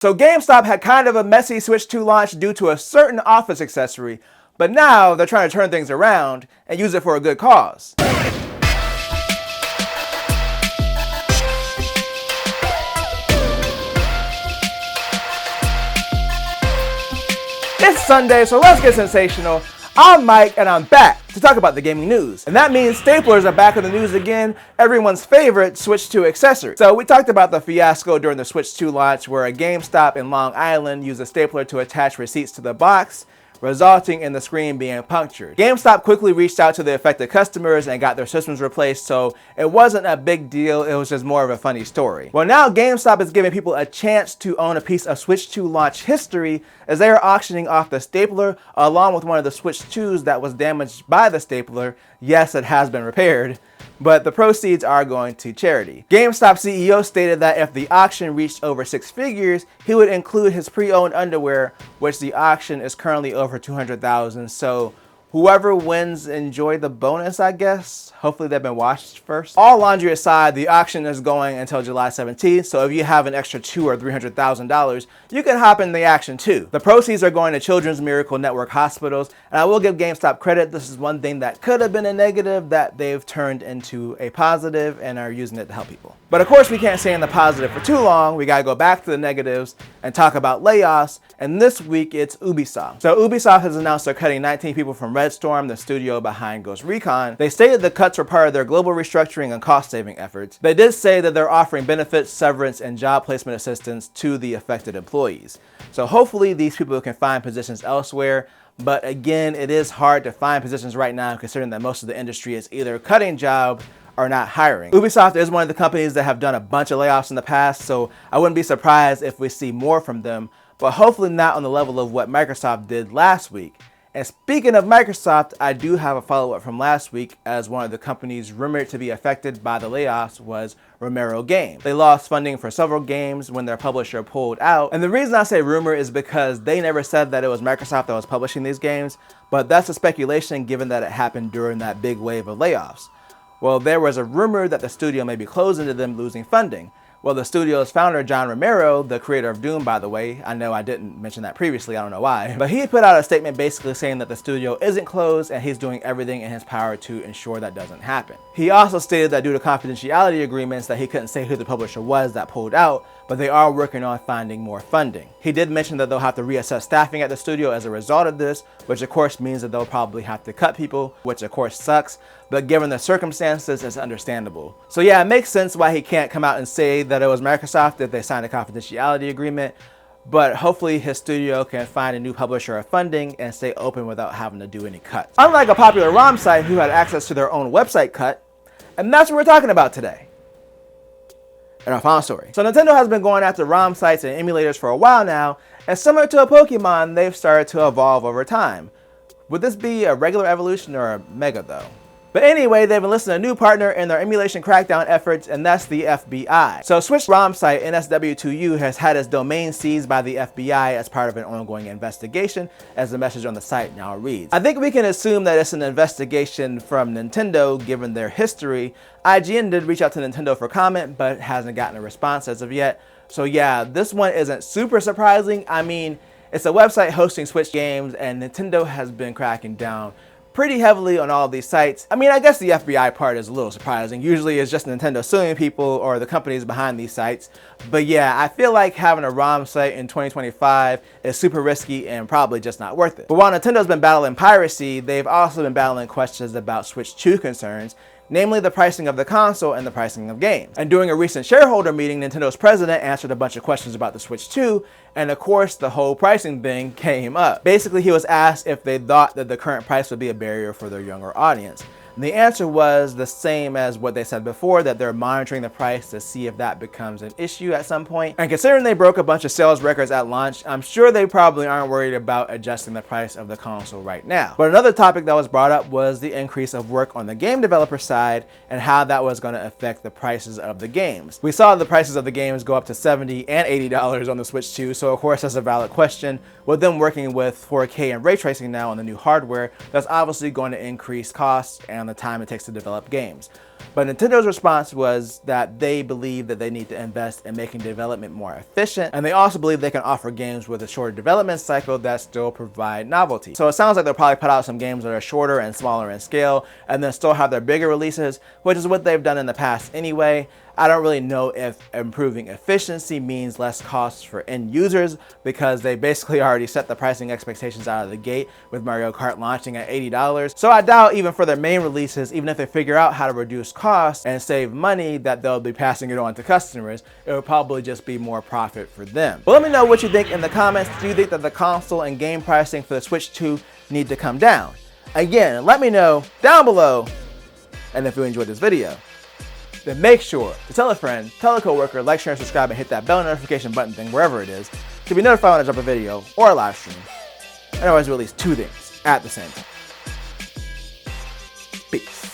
So GameStop had kind of a messy Switch 2 launch due to a certain office accessory, but now they're trying to turn things around and use it for a good cause. It's Sunday, so let's get sensational. I'm Mike, and I'm back to talk about the gaming news. And that means staplers are back in the news again, everyone's favorite Switch 2 accessory. So we talked about the fiasco during the Switch 2 launch where a GameStop in Long Island used a stapler to attach receipts to the box, resulting in the screen being punctured. GameStop quickly reached out to the affected customers and got their systems replaced, so it wasn't a big deal, it was just more of a funny story. Well, now GameStop is giving people a chance to own a piece of Switch 2 launch history as they are auctioning off the stapler along with one of the Switch 2s that was damaged by the stapler. Yes, it has been repaired, but the proceeds are going to charity. GameStop CEO stated that if the auction reached over 6 figures, he would include his pre-owned underwear, which the auction is currently over $200,000. So whoever wins, enjoy the bonus, I guess. Hopefully they've been washed first. All laundry aside, the auction is going until July 17th, so if you have an extra $200,000 or $300,000, you can hop in the action too. The proceeds are going to Children's Miracle Network hospitals, and I will give GameStop credit. This is one thing that could have been a negative that they've turned into a positive and are using it to help people. But of course, we can't stay in the positive for too long. We gotta go back to the negatives and talk about layoffs, and this week it's Ubisoft. So Ubisoft has announced they're cutting 19 people from Red Storm, the studio behind Ghost Recon. They stated the cuts were part of their global restructuring and cost-saving efforts. They did say that they're offering benefits, severance, and job placement assistance to the affected employees. So hopefully these people can find positions elsewhere. But again, it is hard to find positions right now considering that most of the industry is either cutting jobs or not hiring. Ubisoft is one of the companies that have done a bunch of layoffs in the past, so I wouldn't be surprised if we see more from them, but hopefully not on the level of what Microsoft did last week. And speaking of Microsoft, I do have a follow-up from last week, as one of the companies rumored to be affected by the layoffs was Romero Games. They lost funding for several games when their publisher pulled out. And the reason I say rumor is because they never said that it was Microsoft that was publishing these games, but that's a speculation given that it happened during that big wave of layoffs. Well, there was a rumor that the studio may be closing to them losing funding. Well, the studio's founder, John Romero, the creator of Doom, by the way, I know I didn't mention that previously, I don't know why, but he put out a statement basically saying that the studio isn't closed and he's doing everything in his power to ensure that doesn't happen. He also stated that due to confidentiality agreements that he couldn't say who the publisher was that pulled out, but they are working on finding more funding. He did mention that they'll have to reassess staffing at the studio as a result of this, which of course means that they'll probably have to cut people, which of course sucks, but given the circumstances, it's understandable. So yeah, it makes sense why he can't come out and say that it was Microsoft if they signed a confidentiality agreement, but hopefully his studio can find a new publisher or funding and stay open without having to do any cuts. Unlike a popular ROM site who had access to their own website cut, and that's what we're talking about today. And our final story. So Nintendo has been going after ROM sites and emulators for a while now, and similar to a Pokemon, they've started to evolve over time. Would this be a regular evolution or a mega though? But anyway, they've enlisted a new partner in their emulation crackdown efforts, and that's the FBI. So Switch ROM site NSW2U has had its domain seized by the FBI as part of an ongoing investigation, as the message on the site now reads. I think we can assume that it's an investigation from Nintendo given their history. IGN did reach out to Nintendo for comment, but hasn't gotten a response as of yet. So yeah, this one isn't super surprising. I mean, it's a website hosting Switch games, and Nintendo has been cracking down pretty heavily on all of these sites. I mean, I guess the FBI part is a little surprising. Usually it's just Nintendo suing people or the companies behind these sites. But yeah, I feel like having a ROM site in 2025 is super risky and probably just not worth it. But while Nintendo's been battling piracy, they've also been battling questions about Switch 2 concerns, namely the pricing of the console and the pricing of games. And during a recent shareholder meeting, Nintendo's president answered a bunch of questions about the Switch 2, and of course the whole pricing thing came up. Basically, he was asked if they thought that the current price would be a barrier for their younger audience. And the answer was the same as what they said before, that they're monitoring the price to see if that becomes an issue at some point. And considering they broke a bunch of sales records at launch, I'm sure they probably aren't worried about adjusting the price of the console right now. But another topic that was brought up was the increase of work on the game developer side and how that was going to affect the prices of the games. We saw the prices of the games go up to $70 and $80 on the Switch 2, so of course that's a valid question. With them working with 4K and ray tracing now on the new hardware, that's obviously going to increase costs and the time it takes to develop games. But Nintendo's response was that they believe that they need to invest in making development more efficient, and they also believe they can offer games with a shorter development cycle that still provide novelty. So it sounds like they'll probably put out some games that are shorter and smaller in scale, and then still have their bigger releases, which is what they've done in the past anyway. I don't really know if improving efficiency means less costs for end users, because they basically already set the pricing expectations out of the gate with Mario Kart launching at $80. So I doubt even for their main releases, even if they figure out how to reduce costs and save money, that they'll be passing it on to customers. It will probably just be more profit for them. But let me know what you think in the comments. Do you think that the console and game pricing for the Switch 2 need to come down? Again, let me know down below. And if you enjoyed this video, then make sure to tell a friend, tell a coworker, like, share, and subscribe, and hit that bell notification button thing wherever it is to be notified when I drop a video or a live stream. And I always do at least 2 things at the same time. Peace.